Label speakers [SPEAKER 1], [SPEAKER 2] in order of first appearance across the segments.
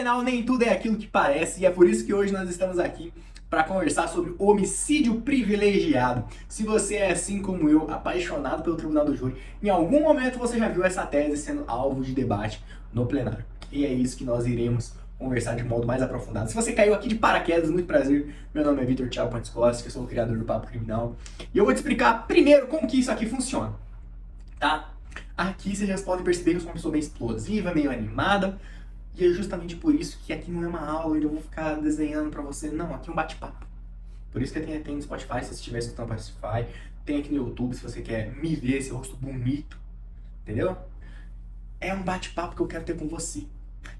[SPEAKER 1] penal nem tudo é aquilo que parece e é por isso que hoje nós estamos aqui para conversar sobre homicídio privilegiado. Se você é assim como eu, apaixonado pelo Tribunal do Júri, em algum momento você já viu essa tese sendo alvo de debate no plenário. E é isso que nós iremos conversar de modo mais aprofundado. Se você caiu aqui de paraquedas, muito prazer. Meu nome é Vitor Thiago Pontes Costa, eu sou o criador do Papo Criminal. E eu vou te explicar primeiro como que isso aqui funciona, tá? Aqui vocês já podem perceber que eu sou uma pessoa meio explosiva, meio animada. E é justamente por isso que aqui não é uma aula onde eu vou ficar desenhando pra você. Não, aqui é um bate-papo. Por isso que tem no Spotify, se você estiver escutando no Spotify. Tem aqui no YouTube, se você quer me ver, esse rosto bonito. Entendeu? É um bate-papo que eu quero ter com você.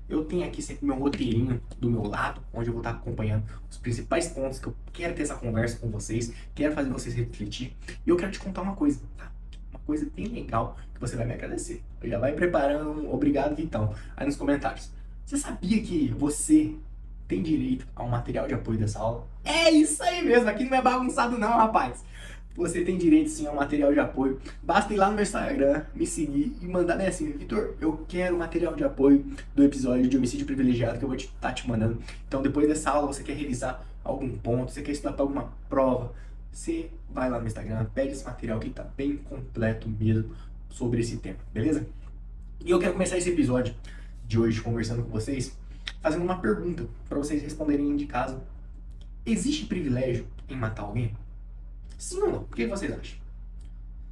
[SPEAKER 1] Eu tenho aqui sempre meu roteirinho do meu lado, onde eu vou estar acompanhando os principais pontos que eu quero ter essa conversa com vocês. Quero fazer vocês refletir. E eu quero te contar uma coisa, tá? Uma coisa bem legal que você vai me agradecer. Já vai preparando um obrigado, Vitão, aí nos comentários. Você sabia que você tem direito a um material de apoio dessa aula? É isso aí mesmo, aqui não é bagunçado não, rapaz. Você tem direito sim a um material de apoio. Basta ir lá no meu Instagram, me seguir e mandar assim, Vitor, eu quero o material de apoio do episódio de homicídio privilegiado que eu vou estar te mandando. Então depois dessa aula você quer revisar algum ponto, você quer estudar para alguma prova, você vai lá no Instagram, pede esse material que tá bem completo mesmo sobre esse tema, beleza? E eu quero começar esse episódio de hoje conversando com vocês, fazendo uma pergunta para vocês responderem de casa. Existe privilégio em matar alguém? Sim ou não? O que vocês acham?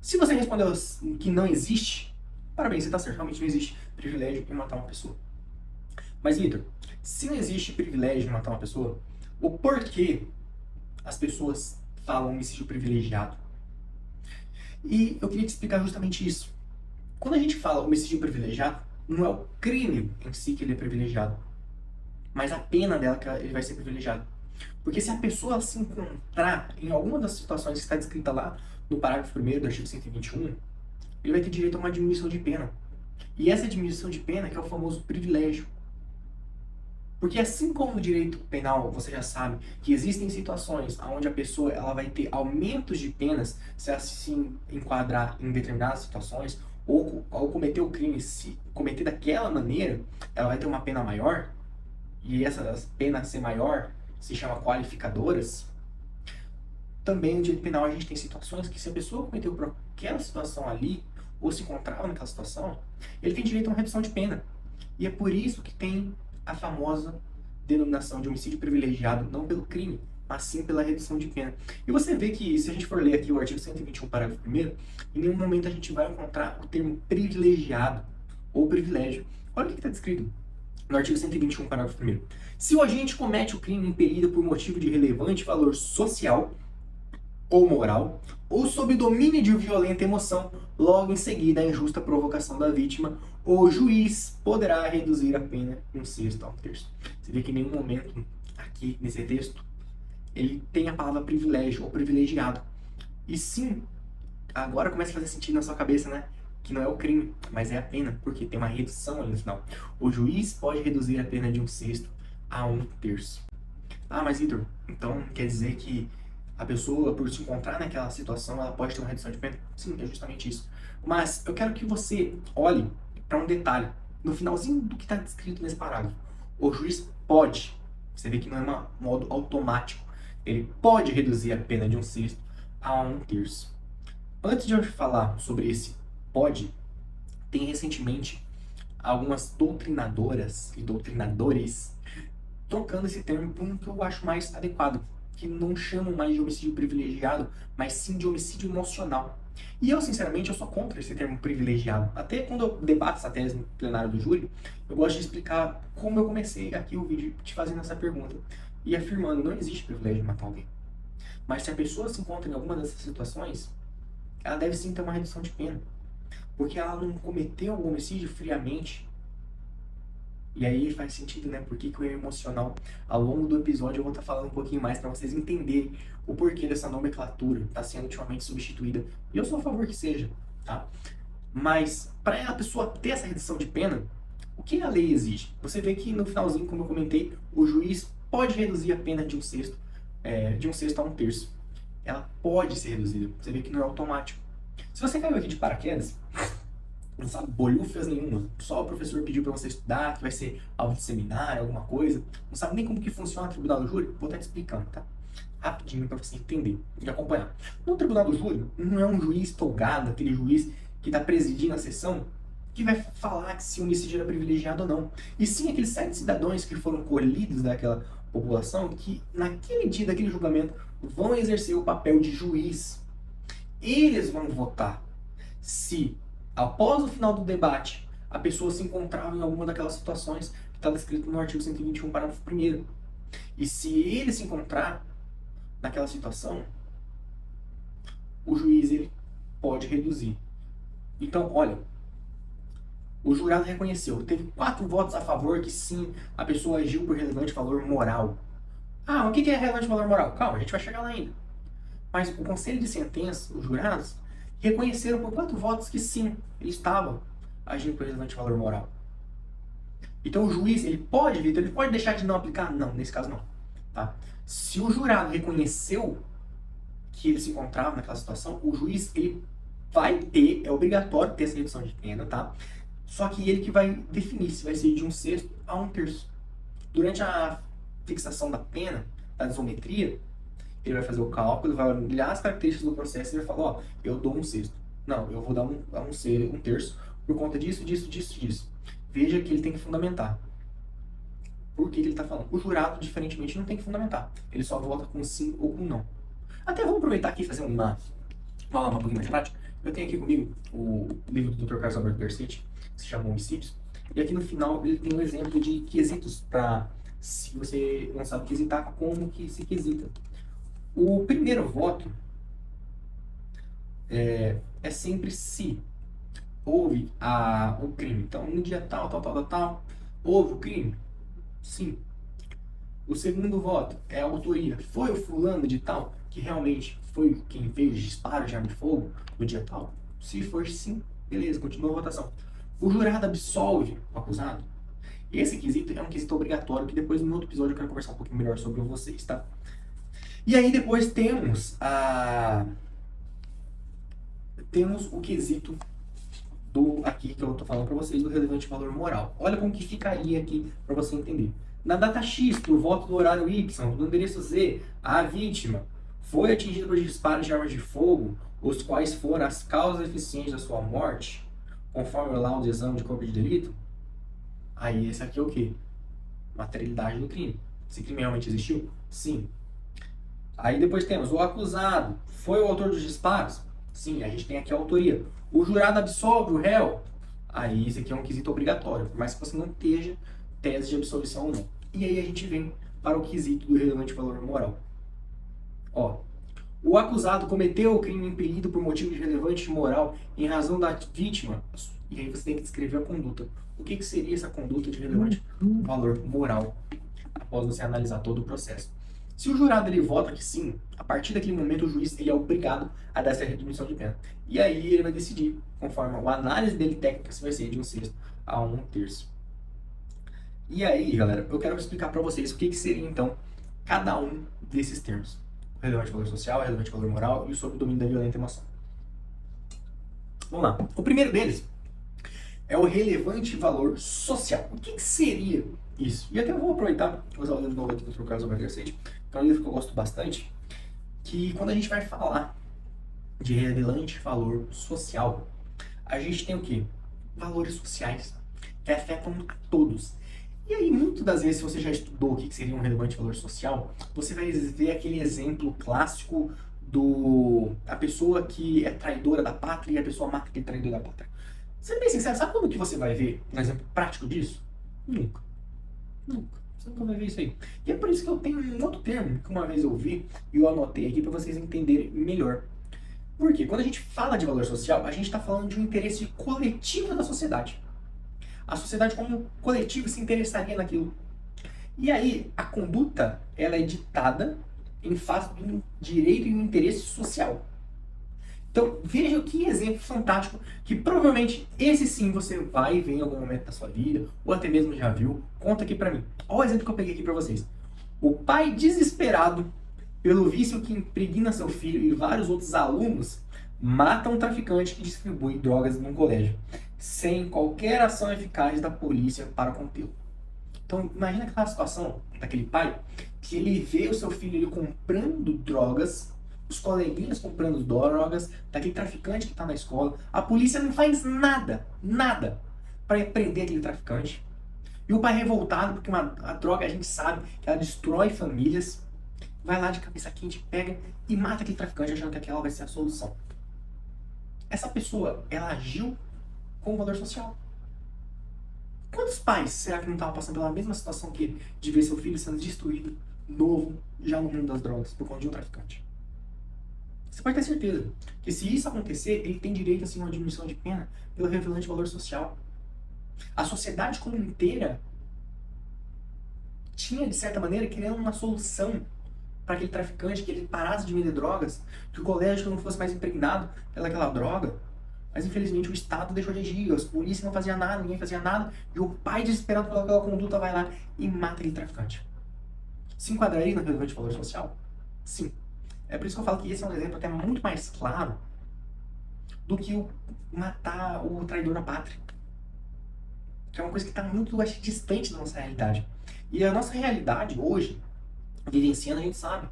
[SPEAKER 1] Se você respondeu que não existe, parabéns, você está certo, realmente não existe privilégio em matar uma pessoa. Mas, Vitor, se não existe privilégio em matar uma pessoa, o porquê as pessoas falam homicídio privilegiado? E eu queria te explicar justamente isso. Quando a gente fala homicídio privilegiado, não é o crime em si que ele é privilegiado, mas a pena dela que ele vai ser privilegiado. Porque se a pessoa se encontrar em alguma das situações que está descrita lá no parágrafo 1º do artigo 121, ele vai ter direito a uma diminuição de pena. E essa diminuição de pena que é o famoso privilégio. Porque assim como no direito penal, você já sabe que existem situações onde a pessoa ela vai ter aumentos de penas se ela se enquadrar em determinadas situações, ou ao cometer o crime, se cometer daquela maneira, ela vai ter uma pena maior, e essa pena ser maior se chama qualificadoras. Também no direito penal a gente tem situações que se a pessoa cometeu por aquela situação ali, ou se encontrava naquela situação, ele tem direito a uma redução de pena. E é por isso que tem a famosa denominação de homicídio privilegiado, não pelo crime, mas sim pela redução de pena. E você vê que, se a gente for ler aqui o artigo 121, parágrafo 1º, em nenhum momento a gente vai encontrar o termo privilegiado ou privilégio. Olha o que está descrito no artigo 121, parágrafo 1º. Se o agente comete o crime impelido por motivo de relevante valor social ou moral, ou sob domínio de violenta emoção, logo em seguida a injusta provocação da vítima, o juiz poderá reduzir a pena em 1/6 a 1/3. Você vê que em nenhum momento aqui nesse texto ele tem a palavra privilégio ou privilegiado. E sim, agora começa a fazer sentido na sua cabeça, né? Que não é o crime, mas é a pena, porque tem uma redução ali no final. O juiz pode reduzir a pena de 1/6 a 1/3. Ah, mas Vitor, então quer dizer que a pessoa, por se encontrar naquela situação, ela pode ter uma redução de pena? Sim, é justamente isso. Mas eu quero que você olhe para um detalhe. No finalzinho do que está descrito nesse parágrafo, o juiz pode, você vê que não é um modo automático, ele pode reduzir a pena de 1/6 a 1/3. Antes de eu falar sobre esse pode, tem recentemente algumas doutrinadoras e doutrinadores trocando esse termo por um que eu acho mais adequado, que não chamam mais de homicídio privilegiado, mas sim de homicídio emocional. E eu, sinceramente, eu sou contra esse termo privilegiado. Até quando eu debato essa tese no plenário do júri, eu gosto de explicar como eu comecei aqui o vídeo te fazendo essa pergunta e afirmando, não existe privilégio de matar alguém. Mas se a pessoa se encontra em alguma dessas situações, ela deve sim ter uma redução de pena. Porque ela não cometeu o homicídio friamente. E aí faz sentido, né? Porque que o emocional, ao longo do episódio, eu vou estar falando um pouquinho mais para vocês entenderem o porquê dessa nomenclatura está sendo ultimamente substituída. E eu sou a favor que seja, tá? Mas, para a pessoa ter essa redução de pena, o que a lei exige? Você vê que no finalzinho, como eu comentei, o juiz pode reduzir a pena de 1/6 a 1/3. Ela pode ser reduzida. Você vê que não é automático. Se você caiu aqui de paraquedas, não sabe bolhufas nenhuma. Só o professor pediu para você estudar, que vai ser aula de seminário, alguma coisa. Não sabe nem como que funciona o tribunal do júri. Vou estar te explicando, tá? Rapidinho para você entender e acompanhar. No tribunal do júri, não é um juiz tolgado, aquele juiz que está presidindo a sessão, que vai falar que se o homicídio era privilegiado ou não. E sim aqueles 7 cidadãos que foram colhidos daquela população, que naquele dia daquele julgamento vão exercer o papel de juiz. Eles vão votar se, após o final do debate, a pessoa se encontrava em alguma daquelas situações que está descrito no artigo 121, parágrafo 1º. E se ele se encontrar naquela situação, o juiz ele pode reduzir. Então, olha, o jurado reconheceu, teve 4 votos a favor que sim, a pessoa agiu por relevante valor moral. Ah, o que é relevante valor moral? Calma, a gente vai chegar lá ainda. Mas o conselho de sentença, os jurados, reconheceram por 4 votos que sim, ele estava agindo por relevante valor moral. Então o juiz, ele pode, Vitor, ele pode deixar de não aplicar? Não, nesse caso não. Tá? Se o jurado reconheceu que ele se encontrava naquela situação, o juiz, ele vai ter, é obrigatório ter essa redução de pena, tá? Só que ele que vai definir se vai ser de 1/6 a 1/3. Durante a fixação da pena, da isometria, ele vai fazer o cálculo, vai olhar as características do processo e vai falar, ó, eu dou 1/6. Não, eu vou dar 1/3 por conta disso, disso, disso, disso. Veja que ele tem que fundamentar. Por que ele está falando? O jurado, diferentemente, não tem que fundamentar. Ele só vota com sim ou com não. Até vamos aproveitar aqui e fazer uma pouquinho mais prática. Eu tenho aqui comigo o livro do Dr. Carlos Alberto Garcetti, que se chama Homicídios. E aqui no final ele tem um exemplo de quesitos para, se você não sabe quesitar, como que se quesita. O primeiro voto é sempre se houve o crime. Então, no dia tal, houve o crime? Sim. O segundo voto é a autoria. Foi o fulano de tal que realmente foi quem fez disparo de arma de fogo no dia tal? Se for sim, beleza, continua a votação. O jurado absolve o acusado? Esse quesito é um quesito obrigatório que depois no outro episódio eu quero conversar um pouquinho melhor sobre vocês, tá? E aí depois temos o quesito aqui que eu tô falando para vocês do relevante valor moral. Olha como que ficaria aqui para você entender. Na data X, por volta do horário Y, do endereço Z, a vítima foi atingida por disparos de armas de fogo, os quais foram as causas eficientes da sua morte, conforme o laudo de exame de corpo de delito. Aí esse aqui é o quê? Materialidade do crime. Esse crime realmente existiu? Sim. Aí depois temos o acusado. Foi o autor dos disparos? Sim, a gente tem aqui a autoria. O jurado absolve o réu? Aí esse aqui é um quesito obrigatório, por mais que você não esteja tese de absolvição ou não. E aí a gente vem para o quesito do relevante valor moral. Ó, o acusado cometeu o crime impelido por motivo de relevante moral em razão da vítima. E aí você tem que descrever a conduta. O que seria essa conduta de relevante valor moral, após você analisar todo o processo. Se o jurado ele vota que sim, a partir daquele momento o juiz ele é obrigado a dar essa redução de pena. E aí ele vai decidir, conforme a análise dele técnica, se vai ser de 1/6 a 1/3. E aí, galera, eu quero explicar para vocês o que seria então cada um desses termos. O relevante valor social, o relevante valor moral e o sobre o domínio da violenta emoção. Vamos lá. O primeiro deles é o relevante valor social. O que seria isso? E até eu vou aproveitar, vou usar o livro do Dr. Carlos Alberto Garcetti, que é um livro que eu gosto bastante, que quando a gente vai falar de relevante valor social, a gente tem o quê? Valores sociais, que afetam a todos. E aí, muitas das vezes, se você já estudou o que seria um relevante valor social, você vai ver aquele exemplo clássico a pessoa que é traidora da pátria e a pessoa mata aquele traidor da pátria. Sendo bem sincero, sabe quando que você vai ver um exemplo prático disso? Nunca. Nunca. Você nunca vai ver isso aí. E é por isso que eu tenho um outro termo que uma vez eu vi e eu anotei aqui para vocês entenderem melhor. Por quê? Quando a gente fala de valor social, a gente está falando de um interesse coletivo da sociedade. A sociedade como coletivo se interessaria naquilo. E aí, a conduta, ela é ditada em face do direito e do interesse social. Então, veja que exemplo fantástico, que provavelmente esse sim você vai ver em algum momento da sua vida, ou até mesmo já viu. Conta aqui pra mim. Olha o exemplo que eu peguei aqui pra vocês. O pai desesperado pelo vício que impregna seu filho e vários outros alunos mata um traficante que distribui drogas num colégio. sem qualquer ação eficaz da polícia para contê-lo. Então, imagina aquela situação daquele pai que ele vê o seu filho ele comprando drogas, os coleguinhas comprando drogas, daquele traficante que está na escola. A polícia não faz nada, nada para prender aquele traficante. E o pai revoltado, porque a droga a gente sabe que ela destrói famílias, vai lá de cabeça quente, pega e mata aquele traficante achando que aquela vai ser a solução. Essa pessoa, ela agiu com valor social. Quantos pais será que não estavam passando pela mesma situação que ele, de ver seu filho sendo destruído, novo, já no mundo das drogas, por conta de um traficante? Você pode ter certeza que se isso acontecer, ele tem direito assim, a uma diminuição de pena pelo relevante valor social. A sociedade como inteira tinha, de certa maneira, querendo uma solução para aquele traficante, que ele parasse de vender drogas, que o colégio não fosse mais impregnado pelaquela droga. Mas infelizmente o Estado deixou de agir, as polícias não faziam nada, ninguém fazia nada, e o pai, desesperado pelaquela conduta, vai lá e mata aquele traficante. Se enquadraria no relevante valor social? Sim. É por isso que eu falo que esse é um exemplo até muito mais claro do que o matar o traidor da pátria. Que é uma coisa que está muito, acho, distante da nossa realidade. E a nossa realidade hoje, vivenciando, a gente sabe.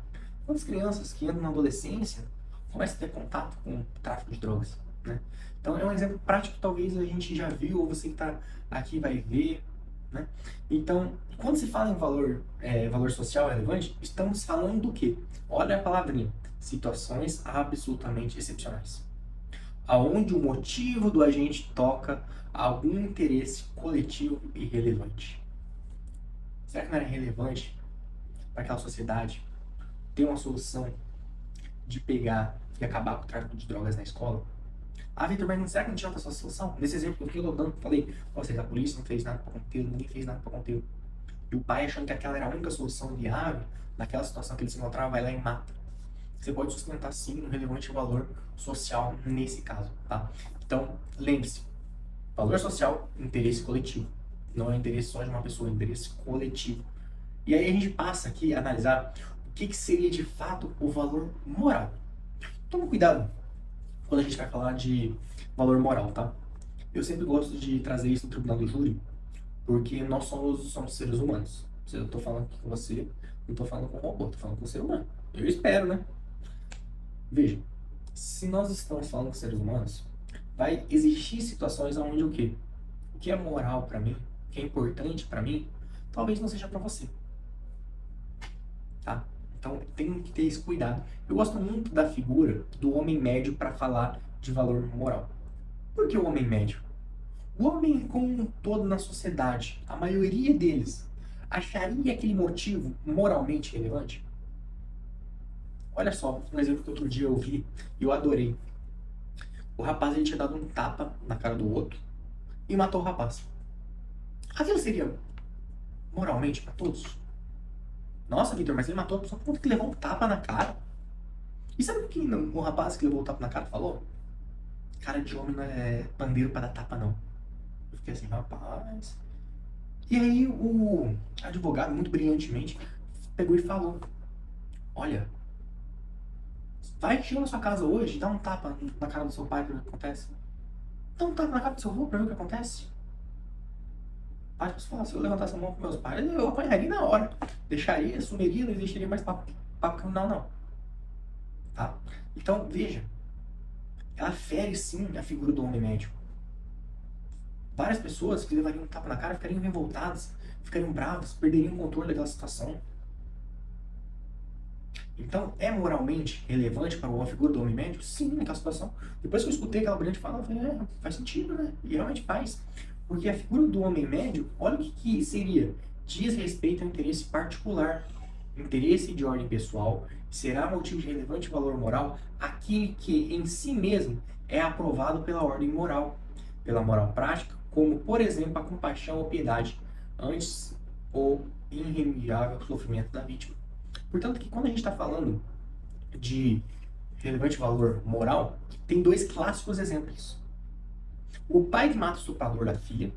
[SPEAKER 1] Quantas crianças que entram na adolescência começam a ter contato com o tráfico de drogas, né? Então é um exemplo prático que talvez a gente já viu, ou você que está aqui vai ver, né? Então, quando se fala em valor social relevante, estamos falando do quê? Olha a palavrinha. Situações absolutamente excepcionais. Aonde o motivo do agente toca algum interesse coletivo e relevante. Será que não era relevante para aquela sociedade ter uma solução de pegar e acabar com o tráfico de drogas na escola? Ah, Vitor, mas será que não tinha outra solução? Nesse exemplo que eu estou dando, falei, ou seja, a polícia não fez nada para conter, ninguém fez nada para conter. E o pai, achando que aquela era a única solução viável, naquela situação que ele se encontrava, vai lá e mata. Você pode sustentar sim um relevante valor social nesse caso, tá? Então, lembre-se, valor social, interesse coletivo. Não é interesse só de uma pessoa, é interesse coletivo. E aí a gente passa aqui a analisar o que seria de fato o valor moral. Toma cuidado quando a gente vai falar de valor moral, tá? Eu sempre gosto de trazer isso no tribunal do júri, porque nós somos seres humanos. Eu tô falando aqui com você, não tô falando com um robô, tô falando com um ser humano. Eu espero, né? Veja, se nós estamos falando com seres humanos, vai existir situações onde o quê? O que é moral pra mim, o que é importante pra mim, talvez não seja pra você. Tá? Então tem que ter esse cuidado. Eu gosto muito da figura do homem médio para falar de valor moral. Por que o homem médio? O homem como um todo na sociedade, a maioria deles, acharia aquele motivo moralmente relevante? Olha só, um exemplo que outro dia eu vi e eu adorei. O rapaz ele tinha dado um tapa na cara do outro e matou o rapaz. Aquilo seria moralmente para todos? Nossa, Vitor, mas ele matou a pessoa por conta que levou um tapa na cara. E sabe o que o rapaz que levou o tapa na cara falou? Cara de homem não é pandeiro para dar tapa, não. Eu fiquei assim, rapaz. E aí o advogado, muito brilhantemente, pegou e falou: Olha, vai chegar na sua casa hoje, dá um tapa na cara do seu pai pra ver o que acontece. Dá um tapa na cara do seu avô pra ver o que acontece. Aí você fala, se eu levantasse a mão com meus pais, eu apanharia na hora. Deixaria, sumiria, não existiria mais papo criminal, não. Tá? Então, veja. Ela fere, sim, a figura do homem médio. Várias pessoas que levariam um tapa na cara ficariam revoltadas, ficariam bravas, perderiam o controle daquela situação. Então, é moralmente relevante para a figura do homem médio? Sim, naquela situação. Depois que eu escutei aquela brilhante fala, eu falei, faz sentido, né? E realmente faz. Porque a figura do homem médio, olha o que seria. Diz respeito ao interesse particular, interesse de ordem pessoal, será motivo de relevante valor moral aquele que em si mesmo é aprovado pela ordem moral, pela moral prática, como, por exemplo, a compaixão ou piedade, antes o irremediável sofrimento da vítima. Portanto, que quando a gente está falando de relevante valor moral, tem dois clássicos exemplos. O pai que mata o estuprador da filha,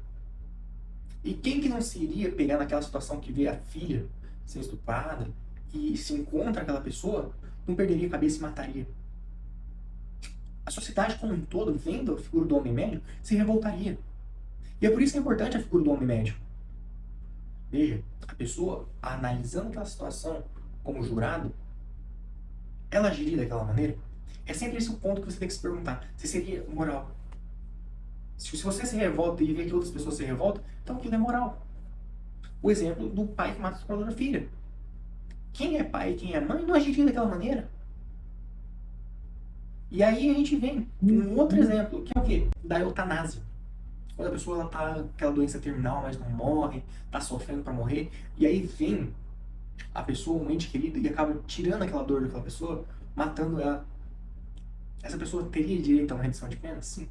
[SPEAKER 1] e quem que não se iria pegar naquela situação que vê a filha ser estuprada e se encontra aquela pessoa, não perderia a cabeça e mataria. a sociedade como um todo, vendo a figura do homem médio, se revoltaria. E é por isso que é importante a figura do homem médio. Veja, a pessoa analisando aquela situação como jurado, ela agiria daquela maneira? É sempre esse o ponto que você tem que se perguntar. Se seria moral. Se você se revolta e vê que outras pessoas se revoltam, então aquilo é moral. O exemplo do pai que mata a própria filha. Quem é pai e quem é mãe não agiria daquela maneira. E aí a gente vem um outro exemplo, que é o quê? Da eutanásia. Quando a pessoa tá com aquela doença terminal, mas não morre, tá sofrendo para morrer, e aí vem a pessoa, um ente querido, e acaba tirando aquela dor daquela pessoa, matando ela. Essa pessoa teria direito a uma redução de pena? Sim.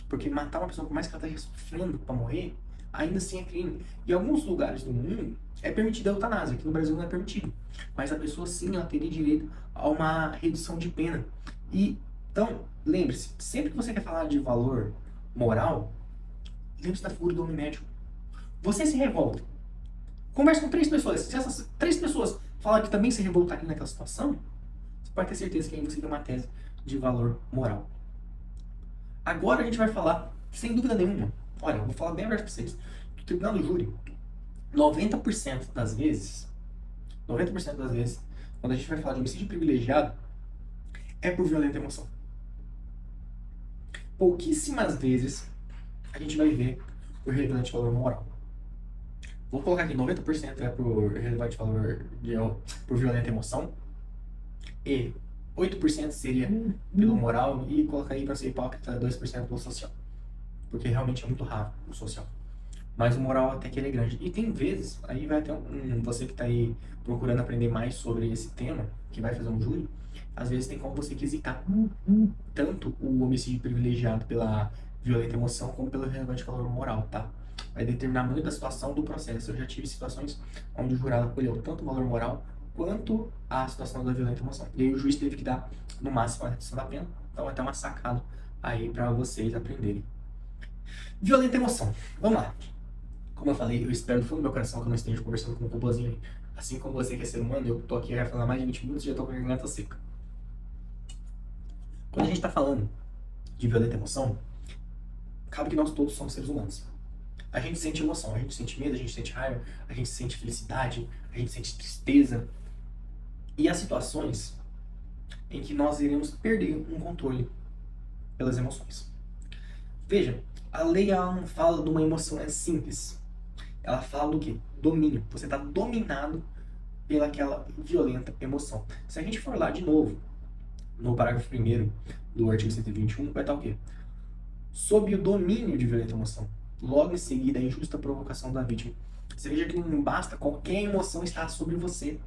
[SPEAKER 1] Porque matar uma pessoa, por mais que ela esteja sofrendo para morrer, ainda assim é crime. Em alguns lugares do mundo é permitida a eutanásia, aqui no Brasil não é permitido. Mas a pessoa sim, ela teria direito a uma redução de pena. E então, lembre-se, sempre que você quer falar de valor moral, lembre-se da figura do homem médio. Você se revolta. Converse com 3 pessoas. Se essas 3 pessoas falarem que também se revoltariam naquela situação, você pode ter certeza que aí você tem uma tese de valor moral. Agora a gente vai falar, sem dúvida nenhuma, olha, eu vou falar bem aberto para vocês, do tribunal do júri, 90% das vezes, quando a gente vai falar de homicídio privilegiado, é por violenta emoção. Pouquíssimas vezes a gente vai ver o relevante valor moral. Vou colocar aqui, 90% é por relevante valor por violenta emoção, e 8% seria pelo moral, e colocar aí para ser hipócrita 2% pelo social. Porque realmente é muito raro o social. Mas o moral até que ele é grande. E tem vezes, aí vai até você que está aí procurando aprender mais sobre esse tema, que vai fazer um júri, às vezes tem como você quisitar tanto o homicídio privilegiado pela violenta emoção, como pelo relevante valor moral, tá? Vai determinar muito da situação do processo. Eu já tive situações onde o jurado acolheu tanto o valor moral, quanto a situação da violenta emoção. E aí o juiz teve que dar, no máximo, a redução da pena. Então, até uma sacada aí para vocês aprenderem. Violenta emoção. Vamos lá. Como eu falei, eu espero do fundo do meu coração que eu não esteja conversando com um robôzinho aí. Assim como você que é ser humano, eu tô aqui já falando há mais de 20 minutos e já tô com a garganta seca. Quando a gente tá falando de violenta emoção, cabe que nós todos somos seres humanos. A gente sente emoção, a gente sente medo, a gente sente raiva, a gente sente felicidade, a gente sente tristeza. E há situações em que nós iremos perder um controle pelas emoções. Veja, a lei ela não fala de uma emoção simples. Ela fala do quê? Domínio. Você está dominado pelaquela violenta emoção. Se a gente for lá de novo, no parágrafo 1º do artigo 121, vai estar o quê? Sob o domínio de violenta emoção. Logo em seguida, a injusta provocação da vítima. Você veja que não basta qualquer emoção estar sobre você.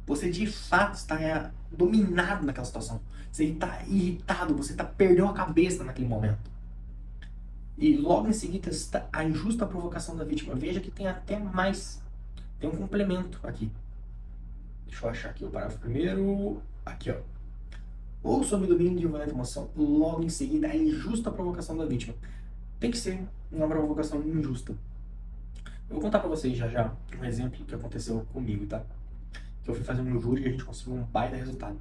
[SPEAKER 1] Você de fato está dominado naquela situação. Você está irritado, você perdeu a cabeça naquele momento. E logo em seguida está a injusta provocação da vítima. Veja que tem até mais. Tem um complemento aqui. Deixa eu achar aqui o parágrafo 1º. Aqui, ó. Ou sob o domínio de violenta emoção, logo em seguida a injusta provocação da vítima. Tem que ser uma provocação injusta. Eu vou contar pra vocês já um exemplo que aconteceu comigo, tá? Que eu fui fazer um júri e a gente conseguiu um baita resultado.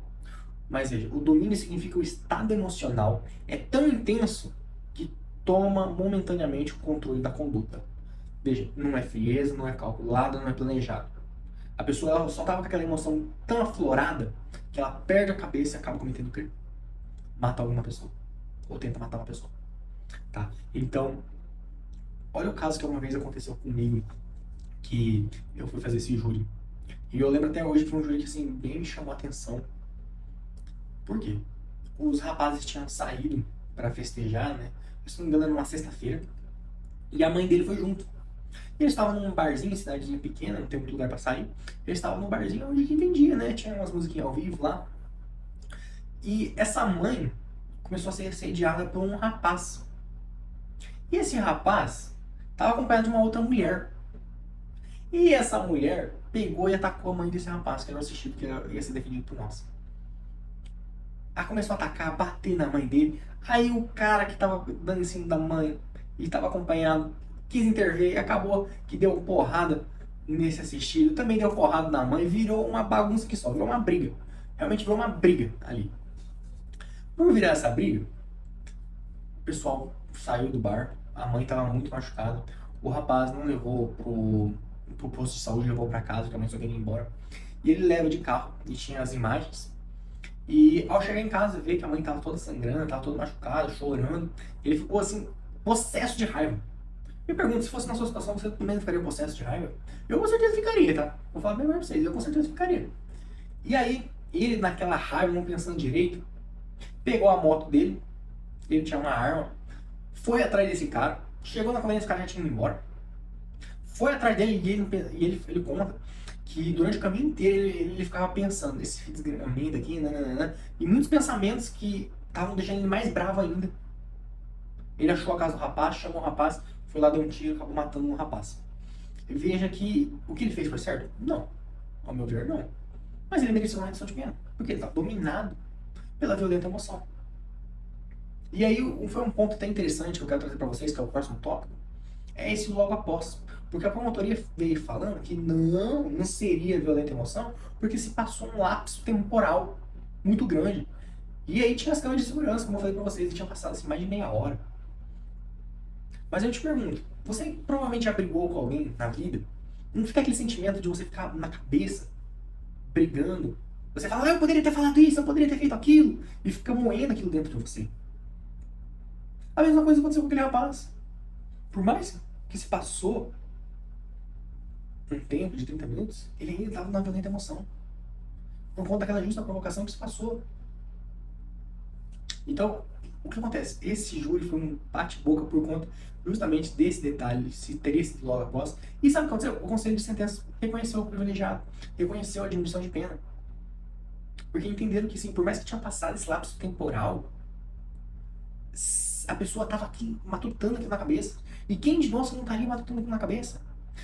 [SPEAKER 1] Mas veja, o domínio significa o estado emocional é tão intenso que toma momentaneamente o controle da conduta. Veja, não é frieza, não é calculado, não é planejado. A pessoa ela só estava com aquela emoção tão aflorada que ela perde a cabeça e acaba cometendo crime. Mata alguma pessoa. Ou tenta matar uma pessoa. Tá? Então, olha o caso que uma vez aconteceu comigo, que eu fui fazer esse júri. E eu lembro até hoje que foi um júri que assim, bem me chamou a atenção. Por quê? Os rapazes tinham saído para festejar, né? Se não me engano, era numa sexta-feira. E a mãe dele foi junto. E eles estavam num barzinho, cidadezinha pequena, não tem muito lugar para sair. Eles estavam num barzinho onde que vendia, né? Tinha umas musiquinhas ao vivo lá. E essa mãe começou a ser assediada por um rapaz. E esse rapaz estava acompanhado de uma outra mulher. E essa mulher pegou e atacou a mãe desse rapaz, que era o assistido, que ia ser defendido por nós. Aí começou a atacar, bater na mãe dele. Aí o cara que tava dando em cima da mãe e tava acompanhado, quis intervir e acabou que deu porrada nesse assistido. Também deu porrada na mãe, virou uma bagunça que só, virou uma briga. Realmente virou uma briga ali. Por virar essa briga, o pessoal saiu do bar, a mãe estava muito machucada, o rapaz não levou pro posto de saúde, levou para casa, porque a mãe só queria ir embora. E ele leva de carro, e tinha as imagens. E ao chegar em casa, ver que a mãe estava toda sangrando, estava toda machucada, chorando, ele ficou assim, possesso de raiva. Me pergunto, se fosse na sua situação, você também ficaria possesso de raiva? Eu com certeza ficaria, tá? Vou falar bem pra vocês, eu com certeza ficaria. E aí, ele naquela raiva, não pensando direito, pegou a moto dele, ele tinha uma arma, foi atrás desse cara, chegou na colônia, esse cara já tinha ido embora, foi atrás dele e ele conta que durante o caminho inteiro ele ficava pensando, esse desgramento aqui, nananana, e muitos pensamentos que estavam deixando ele mais bravo ainda. Ele achou a casa do rapaz, chamou o rapaz, foi lá, deu um tiro, acabou matando um rapaz. Veja que o que ele fez foi certo? Não. Ao meu ver, não. Mas ele mereceu uma redução de pena, porque ele está dominado pela violenta emoção. E aí foi um ponto até interessante que eu quero trazer para vocês, que é o próximo tópico, é esse logo após. Porque a promotoria veio falando que não seria violenta emoção, porque se passou um lapso temporal muito grande. E aí tinha as câmeras de segurança, como eu falei para vocês, e tinha passado assim mais de meia hora. Mas eu te pergunto, você provavelmente já brigou com alguém na vida? Não fica aquele sentimento de você ficar na cabeça, brigando? Você fala, eu poderia ter falado isso, eu poderia ter feito aquilo, e fica moendo aquilo dentro de você. A mesma coisa aconteceu com aquele rapaz. Por mais que se passou um tempo de 30 minutos, ele ainda estava na violenta emoção. Por conta daquela justa provocação que se passou. Então, o que acontece? Esse júri foi um bate-boca por conta justamente desse detalhe, se teria sido logo após. E sabe o que aconteceu? O Conselho de Sentença reconheceu o privilegiado, reconheceu a diminuição de pena. Porque entenderam que, sim, por mais que tinha passado esse lapso temporal, a pessoa estava aqui, matutando aquilo na cabeça. E quem de nós não estaria matutando aquilo na cabeça?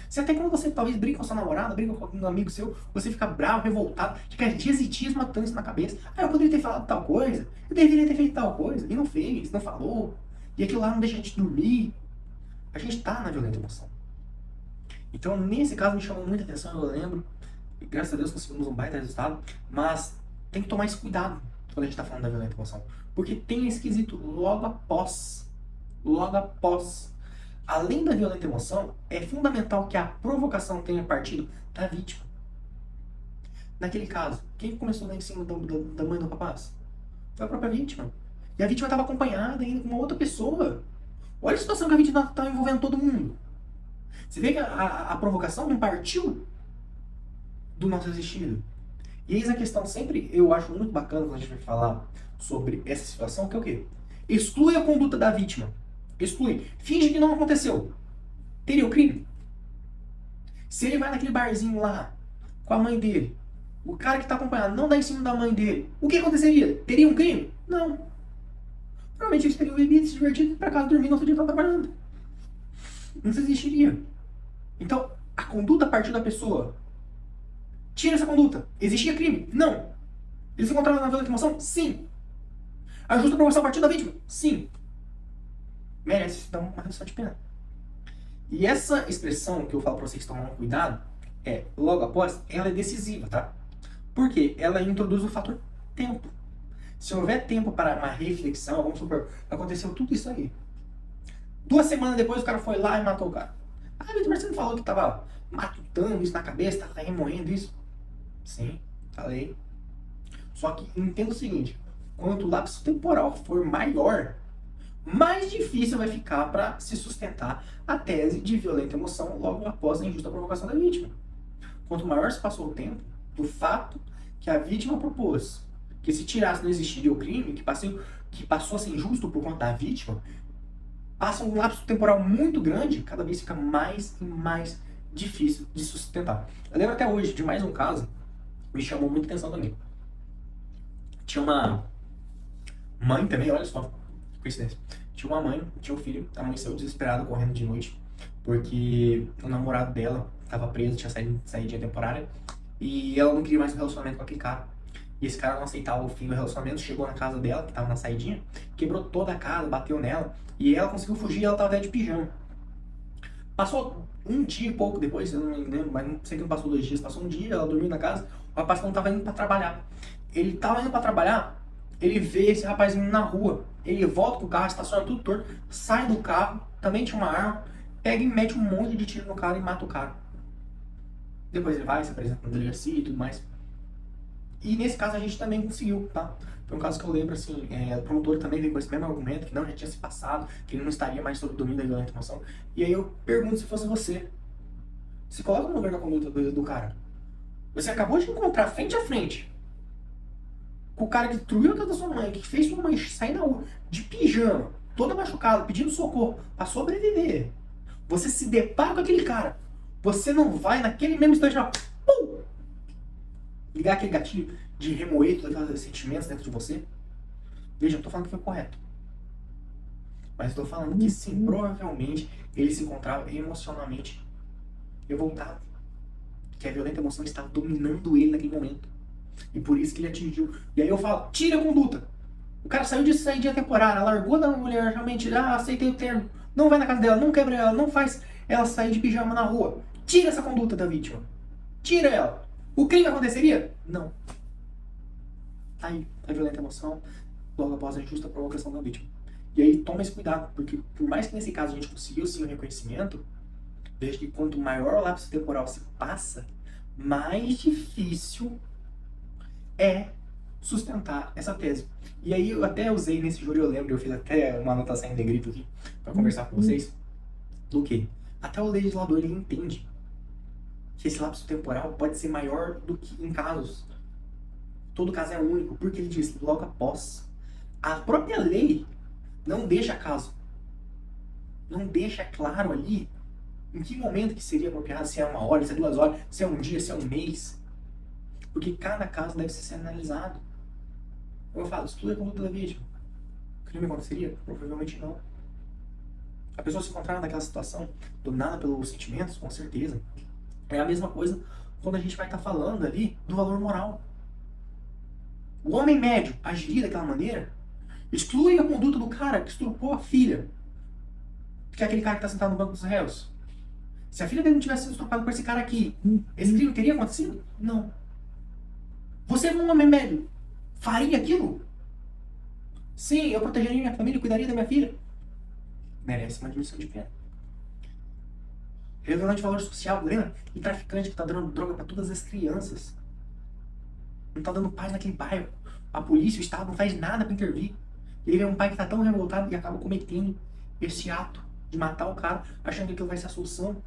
[SPEAKER 1] Se até quando você talvez briga com a sua namorada, briga com um amigo seu, você fica bravo, revoltado, fica dias e dias matando isso na cabeça. Ah, eu poderia ter falado tal coisa, eu deveria ter feito tal coisa, e não fez, não falou. E aquilo lá não deixa a gente dormir. A gente tá na violenta emoção. Então, nesse caso, me chamou muita atenção, eu lembro. E graças a Deus conseguimos um baita resultado. Mas tem que tomar esse cuidado quando a gente tá falando da violenta emoção. Porque tem esse quesito logo após. Logo após. Além da violenta emoção, é fundamental que a provocação tenha partido da vítima. Naquele caso, quem começou lá em cima da mãe do rapaz? Foi a própria vítima. E a vítima estava acompanhada ainda com uma outra pessoa. Olha a situação que a vítima está envolvendo todo mundo. Você vê que a provocação não partiu do nosso existido. E eis a questão sempre, eu acho muito bacana quando a gente vai falar sobre essa situação, que é o quê? Exclui a conduta da vítima. Exclui. Finge que não aconteceu. Teria o crime? Se ele vai naquele barzinho lá, com a mãe dele, o cara que está acompanhado não dá em cima da mãe dele, o que aconteceria? Teria um crime? Não. Provavelmente eles teriam bebido, se divertido, para casa dormir, no outro dia estar trabalhando. Não existiria. Então, a conduta partiu da pessoa. Tira essa conduta. Existia crime? Não. Eles se encontraram na violenta emoção? Sim. A justa proporção partiu da vítima? Sim. Merece dar uma redução de pena. E essa expressão que eu falo para vocês tomar cuidado, logo após, ela é decisiva, tá? Porque ela introduz o fator tempo. Se houver tempo para uma reflexão, vamos supor, aconteceu tudo isso aí. 2 semanas depois o cara foi lá e matou o cara. Ah, Vitor, mas você não falou que tava matutando isso na cabeça, tava remoendo isso? Sim, falei. Só que entenda o seguinte, quanto o lapso temporal for maior, mais difícil vai ficar para se sustentar a tese de violenta emoção logo após a injusta provocação da vítima. Quanto maior se passou o tempo do fato que a vítima propôs que se tirasse não existiria o crime, que passou a ser injusto por conta da vítima, passa um lapso temporal muito grande, cada vez fica mais e mais difícil de sustentar. Eu lembro até hoje de mais um caso, me chamou muita atenção também. Tinha uma mãe também, olha só, coincidência. Tinha uma mãe, tinha um filho, a mãe saiu desesperada correndo de noite, porque o namorado dela estava preso, tinha saída temporária, e ela não queria mais um relacionamento com aquele cara. E esse cara não aceitava o fim do relacionamento, chegou na casa dela, que estava na saidinha, quebrou toda a casa, bateu nela, e ela conseguiu fugir e ela estava até de pijama. Passou um dia e pouco depois, eu não me lembro, mas não sei que não passou 2 dias, passou um dia, ela dormiu na casa, o rapaz não estava indo para trabalhar. Ele estava indo para trabalhar, Ele vê esse rapazinho na rua, ele volta pro carro, estaciona tudo torto, sai do carro, também tinha uma arma, pega e mete um monte de tiro no cara e mata o cara. Depois ele vai, se apresenta na delegacia e tudo mais. E nesse caso a gente também conseguiu, tá? Foi um caso que eu lembro, assim, o promotor também veio com esse mesmo argumento, que não, já tinha se passado, que ele não estaria mais sob o domínio da violenta emoção. E aí eu pergunto, se fosse você, se coloca no lugar da conduta do cara. Você acabou de encontrar frente a frente com o cara que destruiu a casa da sua mãe, que fez sua mãe sair na rua de pijama, toda machucada, pedindo socorro pra sobreviver. Você se depara com aquele cara. Você não vai naquele mesmo instante lá, pum, ligar aquele gatilho de remoer todos aqueles sentimentos dentro de você? Veja, eu não tô falando que foi correto. Mas eu tô falando que sim, provavelmente ele se encontrava emocionalmente revoltado. Que a violenta emoção estava dominando ele naquele momento. E por isso que ele atingiu. E aí eu falo, tira a conduta. O cara saiu de saída temporária, largou da mulher, realmente, aceitei o termo. Não vai na casa dela, não quebra ela, não faz ela sair de pijama na rua. Tira essa conduta da vítima. Tira ela. O crime aconteceria? Não. Aí, a violenta emoção, logo após a injusta provocação da vítima. E aí, toma esse cuidado, porque por mais que nesse caso a gente conseguiu sim o reconhecimento, desde que quanto maior o lapso temporal se passa, mais difícil é sustentar essa tese. E aí eu até usei nesse júri, eu lembro, eu fiz até uma anotação em negrito aqui para conversar com vocês, do que até o legislador ele entende que esse lapso temporal pode ser maior do que em casos. Todo caso é único, porque ele diz logo após. A própria lei não deixa caso. Não deixa claro ali em que momento que seria apropriado, se é 1 hora, se é 2 horas, se é um dia, se é um mês. Porque cada caso deve ser analisado. Como eu falo, estuda a conduta da vítima. O crime aconteceria? Provavelmente não. A pessoa se encontrar naquela situação, dominada pelos sentimentos, com certeza. É a mesma coisa quando a gente vai estar falando ali do valor moral. O homem médio agiria daquela maneira? Exclui a conduta do cara que estuprou a filha. Que é aquele cara que está sentado no banco dos réus. Se a filha dele não tivesse sido estuprada por esse cara aqui, esse crime teria acontecido? Não. Você, um homem médio, faria aquilo? Sim, eu protegeria minha família, cuidaria da minha filha. Merece uma diminuição de pena. Revelante de valor social, lembra? E traficante que tá dando droga para todas as crianças. Não tá dando paz naquele bairro. A polícia, o Estado não faz nada para intervir. E ele é um pai que tá tão revoltado e acaba cometendo esse ato de matar o cara, achando que aquilo vai ser a solução.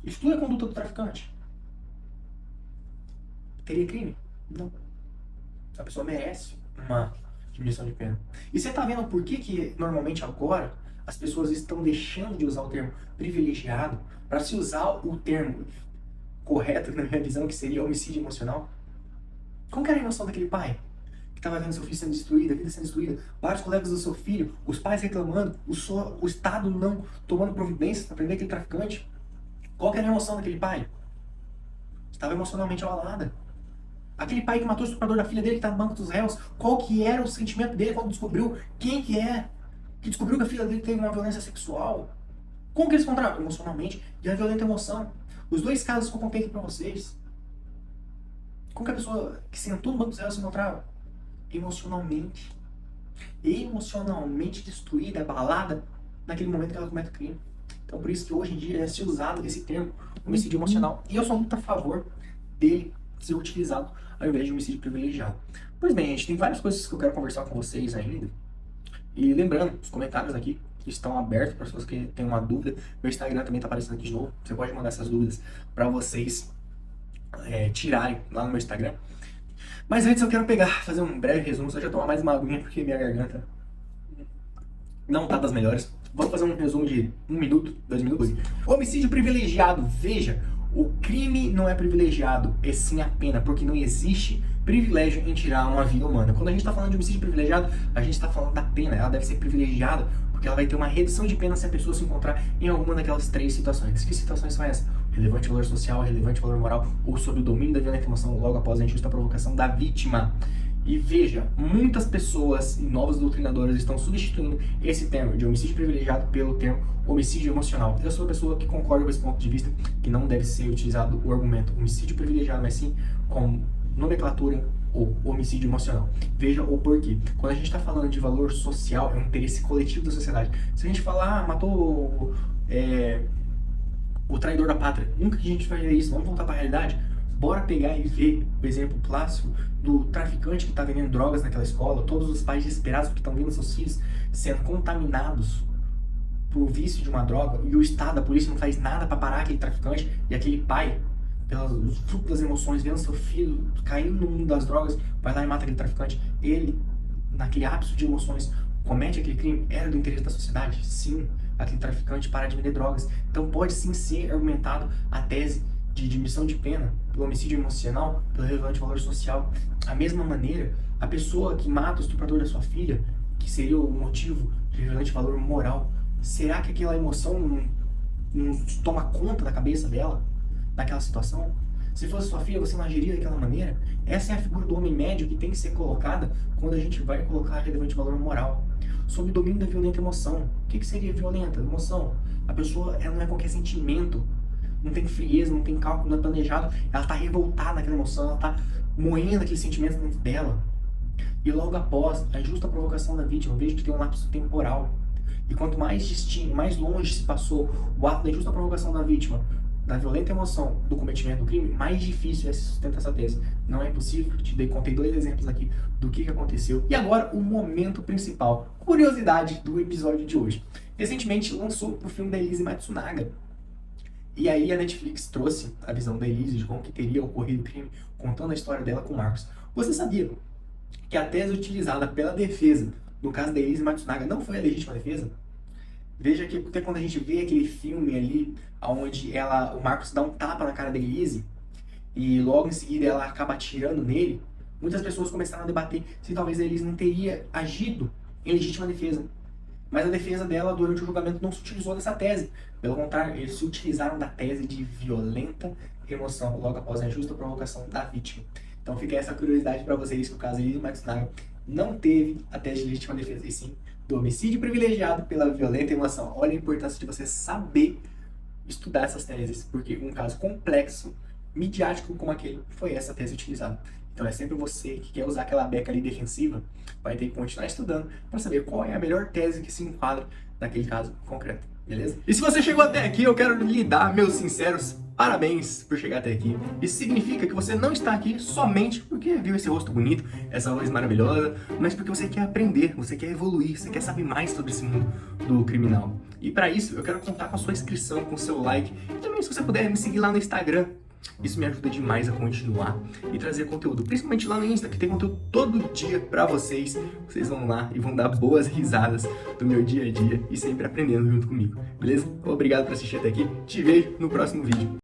[SPEAKER 1] Estuda a conduta do traficante. Teria crime? Não. A pessoa merece uma diminuição de pena. E você tá vendo por que normalmente agora as pessoas estão deixando de usar o termo privilegiado para se usar o termo correto, na minha visão, que seria homicídio emocional? Como que era a emoção daquele pai que estava vendo seu filho sendo destruído, a vida sendo destruída, vários colegas do seu filho, os pais reclamando, o Estado não tomando providências para prender aquele traficante? Qual que era a emoção daquele pai? Estava emocionalmente abalada. Aquele pai que matou o estuprador da filha dele, que está no banco dos réus, qual que era o sentimento dele quando descobriu quem que é? Que descobriu que a filha dele teve uma violência sexual. Como que eles encontraram? Emocionalmente e a violenta emoção. Os dois casos que eu contei aqui pra vocês. Como que a pessoa que sentou no banco dos réus se encontrava? Emocionalmente. Emocionalmente destruída, abalada, naquele momento que ela comete o crime. Então por isso que hoje em dia é se usado esse termo, homicídio emocional. E eu sou muito a favor dele ser utilizado ao invés de homicídio privilegiado. Pois bem, gente, tem várias coisas que eu quero conversar com vocês ainda. E lembrando, os comentários aqui estão abertos para as pessoas que têm uma dúvida. Meu Instagram também está aparecendo aqui de novo. Você pode mandar essas dúvidas para vocês tirarem lá no meu Instagram. Mas antes eu quero fazer um breve resumo. Só já tomar mais uma aguinha porque minha garganta não tá das melhores. Vamos fazer um resumo de 1 minuto, 2 minutos. Homicídio privilegiado. Veja, o crime não é privilegiado, é sim a pena, porque não existe privilégio em tirar uma vida humana. Quando a gente está falando de homicídio privilegiado, a gente está falando da pena. Ela deve ser privilegiada porque ela vai ter uma redução de pena se a pessoa se encontrar em alguma daquelas 3 situações. Que situações são essas? Relevante valor social, relevante valor moral ou sob o domínio da violenta emoção logo após a injusta provocação da vítima. E veja, muitas pessoas e novos doutrinadores estão substituindo esse termo de homicídio privilegiado pelo termo homicídio emocional. Eu sou a pessoa que concorda com esse ponto de vista, que não deve ser utilizado o argumento homicídio privilegiado, mas sim como nomenclatura ou homicídio emocional. Veja o porquê. Quando a gente está falando de valor social, é um interesse coletivo da sociedade. Se a gente falar, matou o traidor da pátria, nunca que a gente vai ver isso. Vamos voltar para a realidade? Bora pegar e ver o exemplo clássico do traficante que está vendendo drogas naquela escola, todos os pais desesperados que estão vendo seus filhos sendo contaminados por vício de uma droga, e o Estado, a polícia não faz nada para parar aquele traficante, e aquele pai, pelos frutos das emoções, vendo seu filho caindo no mundo das drogas, vai lá e mata aquele traficante. Ele, naquele ápice de emoções, comete aquele crime. Era do interesse da sociedade? Sim. Aquele traficante para de vender drogas. Então pode sim ser argumentado a tese de diminuição de pena pelo homicídio emocional, pelo relevante valor social. Da mesma maneira, a pessoa que mata o estuprador da sua filha, que seria o motivo de relevante valor moral, será que aquela emoção não toma conta da cabeça dela naquela situação? Se fosse sua filha, você não agiria daquela maneira? Essa é a figura do homem médio que tem que ser colocada quando a gente vai colocar relevante valor moral. Sob o domínio da violenta emoção. O que seria violenta? Emoção. A pessoa, ela não é qualquer sentimento. Não tem frieza, não tem cálculo, não é planejado. Ela está revoltada naquela emoção, ela está moendo aquele sentimento dentro dela. E logo após, a injusta provocação da vítima, vejo que tem um lapso temporal. E quanto mais distinto, mais longe se passou o ato da injusta provocação da vítima, da violenta emoção do cometimento do crime, mais difícil é se sustentar essa tese. Não é impossível, contei 2 exemplos aqui do que aconteceu. E agora, o momento principal, curiosidade do episódio de hoje. Recentemente lançou o filme da Elise Matsunaga. E aí a Netflix trouxe a visão da Elise de como que teria ocorrido o crime, contando a história dela com o Marcos. Você sabia que a tese utilizada pela defesa no caso da Elise Matsunaga não foi a legítima defesa? Veja que até quando a gente vê aquele filme ali, onde o Marcos dá um tapa na cara da Elise, e logo em seguida ela acaba atirando nele, muitas pessoas começaram a debater se talvez a Elise não teria agido em legítima defesa. Mas a defesa dela, durante o julgamento, não se utilizou dessa tese. Pelo contrário, eles se utilizaram da tese de violenta emoção, logo após a injusta provocação da vítima. Então fica essa curiosidade para vocês, que o caso Elise Matsunaga não teve a tese de legítima defesa, e sim do homicídio privilegiado pela violenta emoção. Olha a importância de você saber estudar essas teses, porque um caso complexo, midiático como aquele, foi essa tese utilizada. Então é sempre você que quer usar aquela beca ali defensiva, vai ter que continuar estudando para saber qual é a melhor tese que se enquadra naquele caso concreto, beleza? E se você chegou até aqui, eu quero lhe dar meus sinceros parabéns por chegar até aqui. Isso significa que você não está aqui somente porque viu esse rosto bonito, essa voz maravilhosa, mas porque você quer aprender, você quer evoluir, você quer saber mais sobre esse mundo do criminal. E para isso, eu quero contar com a sua inscrição, com o seu like, e também se você puder me seguir lá no Instagram. Isso me ajuda demais a continuar e trazer conteúdo, principalmente lá no Insta, que tem conteúdo todo dia pra vocês. Vocês vão lá e vão dar boas risadas do meu dia a dia e sempre aprendendo junto comigo, beleza? Obrigado por assistir até aqui, te vejo no próximo vídeo.